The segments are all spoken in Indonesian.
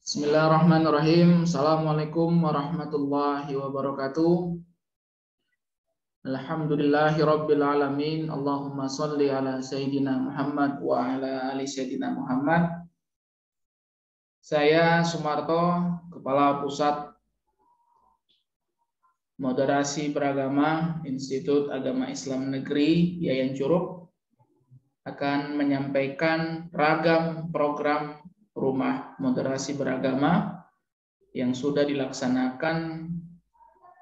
Bismillahirrahmanirrahim. Assalamualaikum warahmatullahi wabarakatuh. Alhamdulillahi rabbil alamin. Allahumma salli ala Sayyidina Muhammad wa ala ali Sayyidina Muhammad. Saya Sumarto, Kepala Pusat Moderasi Beragama Institut Agama Islam Negeri Yayan Curug, akan menyampaikan ragam program Rumah Moderasi Beragama yang sudah dilaksanakan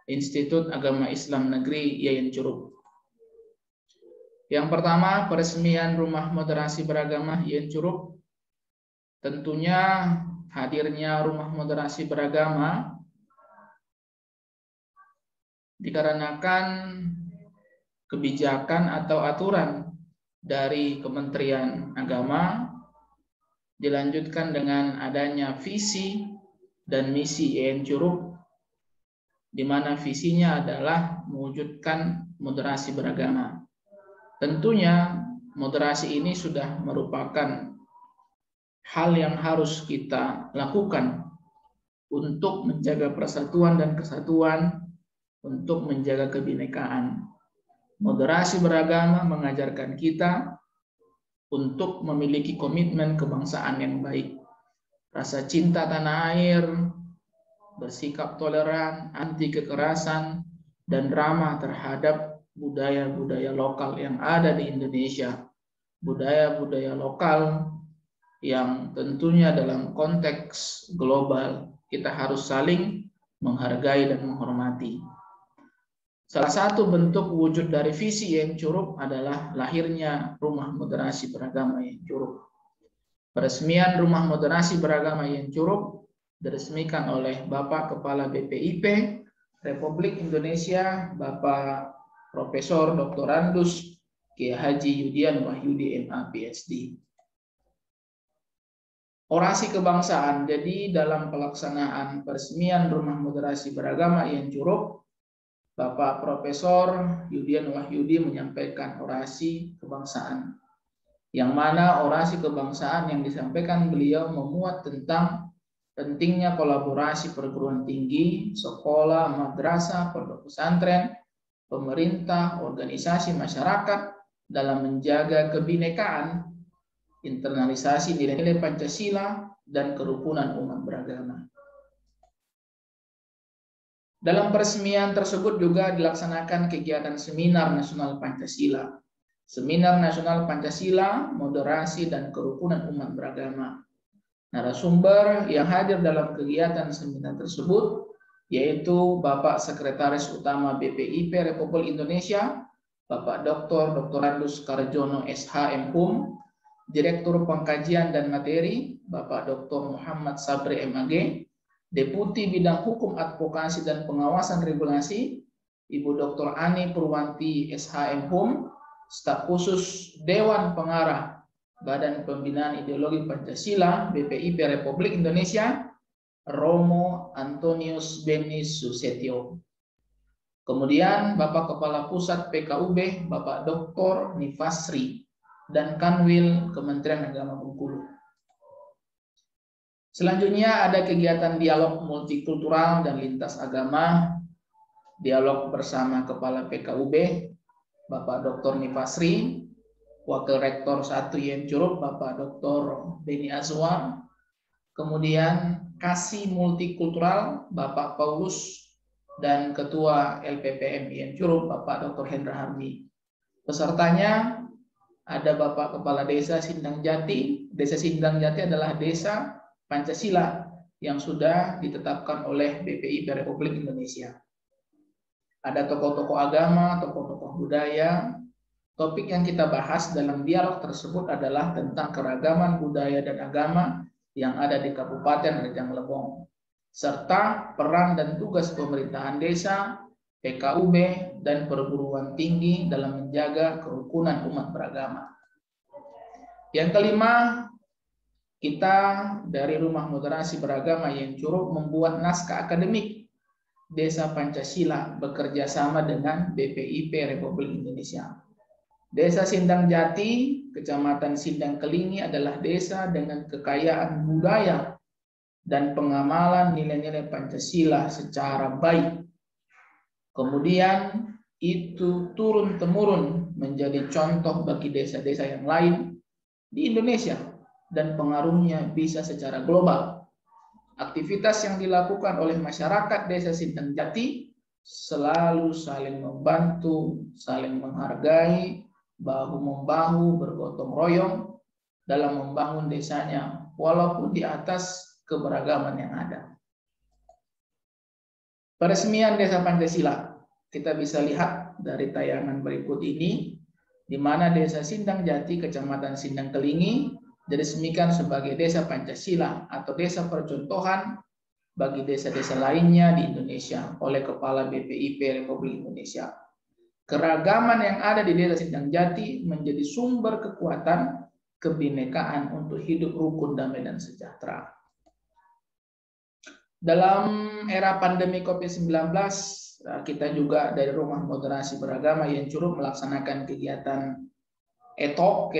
Institut Agama Islam Negeri Yayan Curug. Yang pertama, peresmian Rumah Moderasi Beragama Yayan Curug. Tentunya hadirnya Rumah Moderasi Beragama dikarenakan kebijakan atau aturan dari Kementerian Agama, dilanjutkan dengan adanya visi dan misi Yayan Curug, di mana visinya adalah mewujudkan moderasi beragama. Tentunya moderasi ini sudah merupakan hal yang harus kita lakukan untuk menjaga persatuan dan kesatuan, untuk menjaga kebinekaan. Moderasi beragama mengajarkan kita untuk memiliki komitmen kebangsaan yang baik, rasa cinta tanah air, bersikap toleran, anti kekerasan, dan ramah terhadap budaya-budaya lokal yang ada di Indonesia. Budaya-budaya lokal yang tentunya dalam konteks global kita harus saling menghargai dan menghormati. Salah satu bentuk wujud dari visi Yayan Curug adalah lahirnya Rumah Moderasi Beragama Yayan Curug. Peresmian Rumah Moderasi Beragama Yayan Curug diresmikan oleh Bapak Kepala BPIP Republik Indonesia, Bapak Profesor Dr. Andus Kiai Haji Yudian Wahyudi MA PhD. Orasi kebangsaan. Jadi dalam pelaksanaan peresmian Rumah Moderasi Beragama Yayan Curug, Bapak Profesor Yudian Wahyudi menyampaikan orasi kebangsaan, yang mana orasi kebangsaan yang disampaikan beliau memuat tentang pentingnya kolaborasi perguruan tinggi, sekolah, madrasah, pondok pesantren, pemerintah, organisasi masyarakat dalam menjaga kebinekaan, internalisasi nilai-nilai Pancasila, dan kerukunan umat beragama. Dalam peresmian tersebut juga dilaksanakan kegiatan Seminar Nasional Pancasila. Seminar Nasional Pancasila, Moderasi dan Kerukunan Umat Beragama. Narasumber yang hadir dalam kegiatan seminar tersebut yaitu Bapak Sekretaris Utama BPIP Republik Indonesia, Bapak Dr. Andus Karjono SH MHum, Direktur Pengkajian dan Materi, Bapak Dr. Muhammad Sabri MAG, Deputi Bidang Hukum Advokasi dan Pengawasan Regulasi, Ibu Dr. Ani Purwanti SH MHum, Staf Khusus Dewan Pengarah Badan Pembinaan Ideologi Pancasila BPIP Republik Indonesia, Romo Antonius Benis Susetio. Kemudian Bapak Kepala Pusat PKUB, Bapak Dr. Nifasri, dan Kanwil Kementerian Agama Bengkulu. Selanjutnya ada kegiatan dialog multikultural dan lintas agama, dialog bersama Kepala PKUB, Bapak Dr. Nifasri, Wakil Rektor 1 Yayan Curug, Bapak Dr. Beni Azwar, kemudian Kasih Multikultural, Bapak Paulus, dan Ketua LPPM Yayan Curug, Bapak Dr. Hendra Harmi. Pesertanya ada Bapak Kepala Desa Sindang Jati. Desa Sindang Jati adalah desa Pancasila yang sudah ditetapkan oleh BPIP Republik Indonesia. Ada tokoh-tokoh agama, tokoh-tokoh budaya. Topik yang kita bahas dalam dialog tersebut adalah tentang keragaman budaya dan agama yang ada di Kabupaten Rejang Lebong, serta peran dan tugas pemerintahan desa, PKUB, dan perguruan tinggi dalam menjaga kerukunan umat beragama. Yang kelima, kita dari Rumah Moderasi Beragama Yayan Curug membuat naskah akademik Desa Pancasila bekerja sama dengan BPIP Republik Indonesia. Desa Sindang Jati, Kecamatan Sindang Kelingi adalah desa dengan kekayaan budaya dan pengamalan nilai-nilai Pancasila secara baik. Kemudian itu turun-temurun menjadi contoh bagi desa-desa yang lain di Indonesia dan pengaruhnya bisa secara global. Aktivitas yang dilakukan oleh masyarakat Desa Sindang Jati selalu saling membantu, saling menghargai, bahu-membahu, bergotong royong dalam membangun desanya, walaupun di atas keberagaman yang ada. Peresmian Desa Pancasila, kita bisa lihat dari tayangan berikut ini, di mana Desa Sindang Jati, Kecamatan Sindang Kelingi, diresmikan sebagai Desa Pancasila atau Desa Percontohan bagi desa-desa lainnya di Indonesia oleh Kepala BPIP Republik Indonesia. Keragaman yang ada di Desa Sindang Jati menjadi sumber kekuatan kebinekaan untuk hidup rukun, damai, dan sejahtera. Dalam era pandemi COVID-19, kita juga dari Rumah Moderasi Beragama Yen Curug melaksanakan kegiatan ETOK,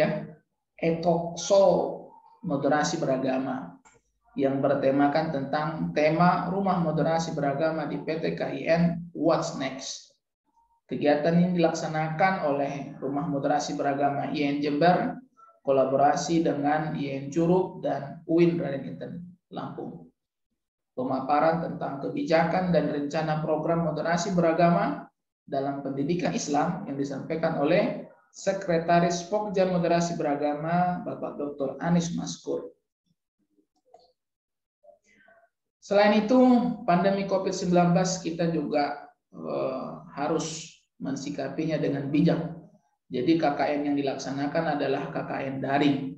ETOKSO Moderasi Beragama, yang bertemakan tentang tema Rumah Moderasi Beragama di PT KIN What's Next. Kegiatan ini dilaksanakan oleh Rumah Moderasi Beragama IAIN Jember, kolaborasi dengan IAIN Curug dan UIN Raden Inten Lampung. Pemaparan tentang kebijakan dan rencana program moderasi beragama dalam pendidikan Islam yang disampaikan oleh Sekretaris Pokja Moderasi Beragama Bapak Dr. Anis Maskur. Selain itu, pandemi COVID-19 kita juga harus mensikapinya dengan bijak. Jadi KKN yang dilaksanakan adalah KKN daring.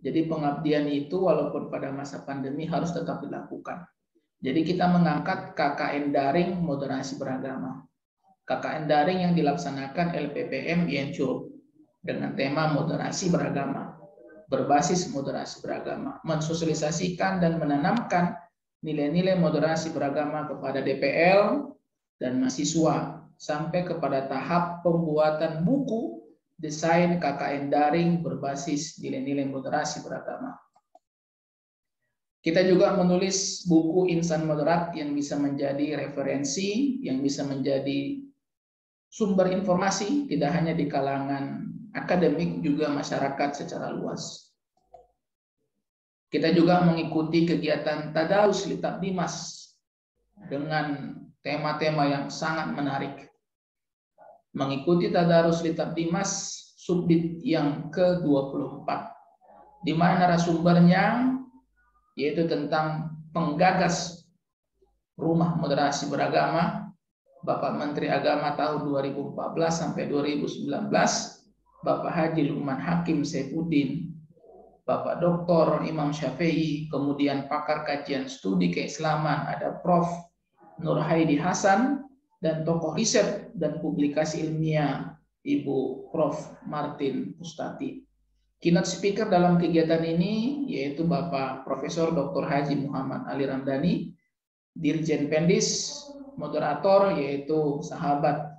Jadi pengabdian itu walaupun pada masa pandemi harus tetap dilakukan. Jadi kita mengangkat KKN daring moderasi beragama. KKN daring yang dilaksanakan LPPM Yen Curug dengan tema moderasi beragama, berbasis moderasi beragama, mensosialisasikan dan menanamkan nilai-nilai moderasi beragama kepada DPL dan mahasiswa sampai kepada tahap pembuatan buku desain KKN daring berbasis nilai-nilai moderasi beragama. Kita juga menulis buku Insan Moderat yang bisa menjadi referensi, yang bisa menjadi sumber informasi, tidak hanya di kalangan akademik, juga masyarakat secara luas. Kita juga mengikuti kegiatan Tadarus Li Takdimas dengan tema-tema yang sangat menarik. Mengikuti Tadarus Li Takdimas subdit yang ke-24, di mana narasumbernya yaitu tentang penggagas Rumah Moderasi Beragama, Bapak Menteri Agama tahun 2014 sampai 2019, Bapak Haji Lukman Hakim Saifuddin, Bapak Dr. Imam Syafi'i, kemudian pakar kajian studi keislaman ada Prof. Nur Haidi Hasan, dan tokoh riset dan publikasi ilmiah Ibu Prof. Martin Pustati. Keynote speaker dalam kegiatan ini yaitu Bapak Profesor Dr. Haji Muhammad Ali Ramdhani, Dirjen Pendis, moderator yaitu sahabat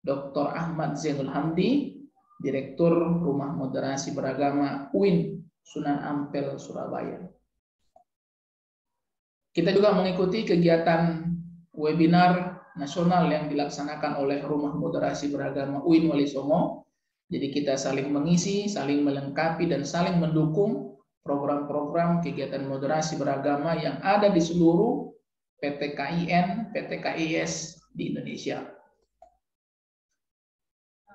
Dr. Ahmad Zainul Hamdi, Direktur Rumah Moderasi Beragama UIN Sunan Ampel Surabaya. Kita juga mengikuti kegiatan webinar nasional yang dilaksanakan oleh Rumah Moderasi Beragama UIN Wali Songo. Jadi kita saling mengisi, saling melengkapi, dan saling mendukung program-program kegiatan moderasi beragama yang ada di seluruh PT KIN, PT KIS di Indonesia.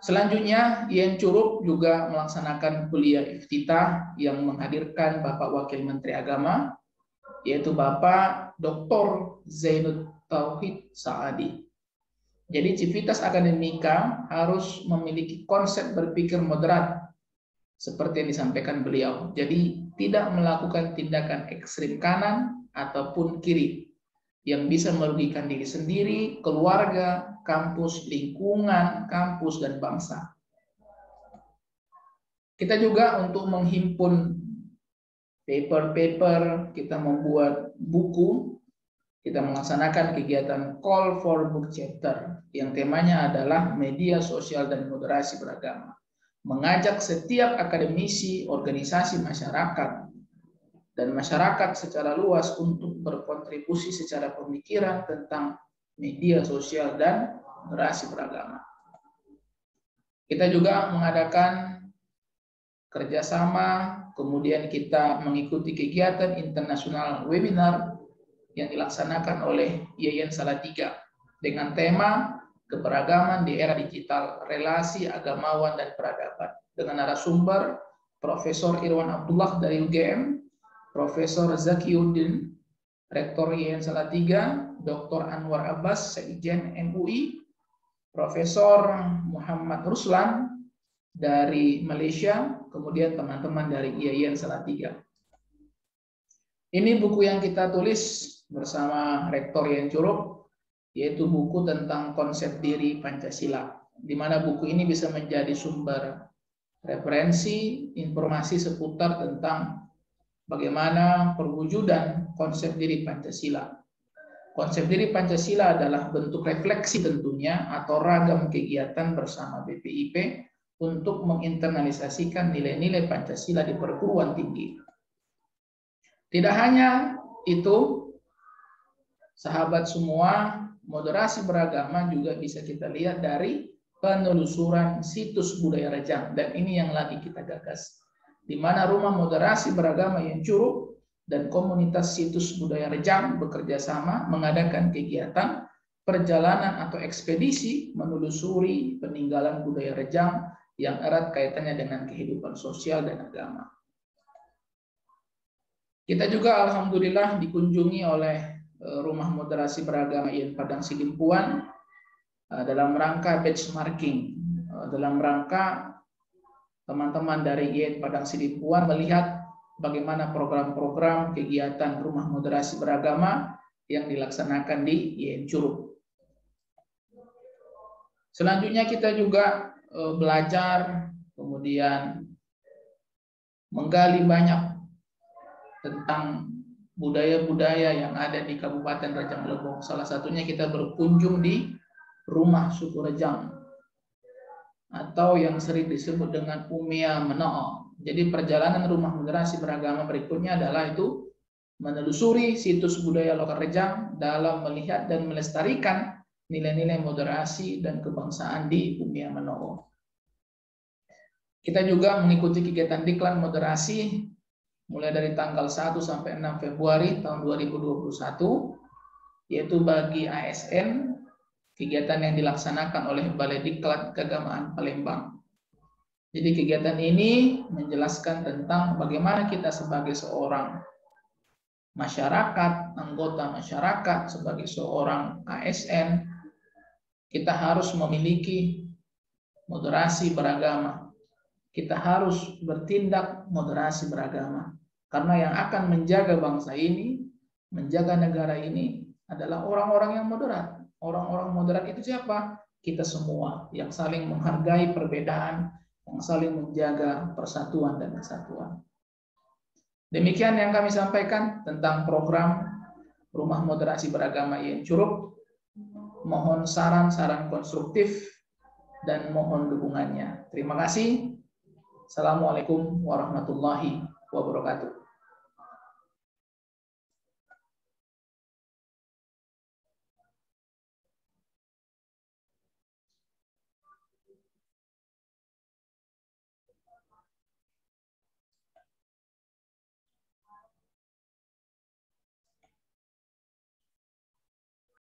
Selanjutnya, Yen Curug juga melaksanakan kuliah iftitah yang menghadirkan Bapak Wakil Menteri Agama, yaitu Bapak Dr. Zainud Tauhid Saadi. Jadi civitas akademika harus memiliki konsep berpikir moderat seperti yang disampaikan beliau. Jadi tidak melakukan tindakan ekstrim kanan ataupun kiri yang bisa merugikan diri sendiri, keluarga, kampus, lingkungan, kampus, dan bangsa. Kita juga untuk menghimpun paper-paper, kita membuat buku, kita melaksanakan kegiatan Call for Book Chapter yang temanya adalah media sosial dan moderasi beragama. Mengajak setiap akademisi, organisasi masyarakat, dan masyarakat secara luas untuk berkontribusi secara pemikiran tentang media sosial dan moderasi beragama. Kita juga mengadakan kerjasama, kemudian kita mengikuti kegiatan internasional webinar yang dilaksanakan oleh Yayan Salatiga dengan tema keberagaman di era digital, relasi agamawan dan peradaban, dengan narasumber Profesor Irwan Abdullah dari UGM, Profesor Zakiuddin, Rektor Yayan Salatiga, Dr. Anwar Abbas, Sekjen MUI, Profesor Muhammad Ruslan dari Malaysia, kemudian teman-teman dari Yayan Salatiga. Ini buku yang kita tulis bersama Rektor Yayan Curug, yaitu buku tentang konsep diri Pancasila, di mana buku ini bisa menjadi sumber referensi, informasi seputar tentang bagaimana perwujudan konsep diri Pancasila. Konsep diri Pancasila adalah bentuk refleksi tentunya atau ragam kegiatan bersama BPIP untuk menginternalisasikan nilai-nilai Pancasila di perguruan tinggi. Tidak hanya itu, sahabat semua, moderasi beragama juga bisa kita lihat dari penelusuran situs budaya Rejang, dan ini yang lagi kita gagas, di mana Rumah Moderasi Beragama Yayan Curug dan komunitas situs budaya Rejang bekerja sama mengadakan kegiatan perjalanan atau ekspedisi menelusuri peninggalan budaya Rejang yang erat kaitannya dengan kehidupan sosial dan agama. Kita juga alhamdulillah dikunjungi oleh Rumah Moderasi Beragama Yayan Padang Sidimpuan dalam rangka benchmarking, dalam rangka teman-teman dari Yayan Padang Sidimpuan melihat bagaimana program-program kegiatan Rumah Moderasi Beragama yang dilaksanakan di Yayan Curug. Selanjutnya kita juga belajar, kemudian menggali banyak tentang budaya-budaya yang ada di Kabupaten Rejang Lebong. Salah satunya kita berkunjung di Rumah Suku Rejang, atau yang sering disebut dengan Umia Menoo. Jadi perjalanan Rumah Moderasi Beragama berikutnya adalah itu menelusuri situs budaya lokal Rejang dalam melihat dan melestarikan nilai-nilai moderasi dan kebangsaan di Umia Menoo. Kita juga mengikuti kegiatan Diklat Moderasi mulai dari tanggal 1 sampai 6 Februari tahun 2021, yaitu bagi ASN, kegiatan yang dilaksanakan oleh Balai Diklat Keagamaan Palembang. Jadi kegiatan ini menjelaskan tentang bagaimana kita sebagai seorang masyarakat, anggota masyarakat, sebagai seorang ASN, kita harus memiliki moderasi beragama. Kita harus bertindak moderasi beragama. Karena yang akan menjaga bangsa ini, menjaga negara ini adalah orang-orang yang moderat. Orang-orang moderat itu siapa? Kita semua yang saling menghargai perbedaan, yang saling menjaga persatuan dan kesatuan. Demikian yang kami sampaikan tentang program Rumah Moderasi Beragama Yayan Curug. Mohon saran-saran konstruktif dan mohon dukungannya. Terima kasih. Assalamualaikum warahmatullahi wabarakatuh.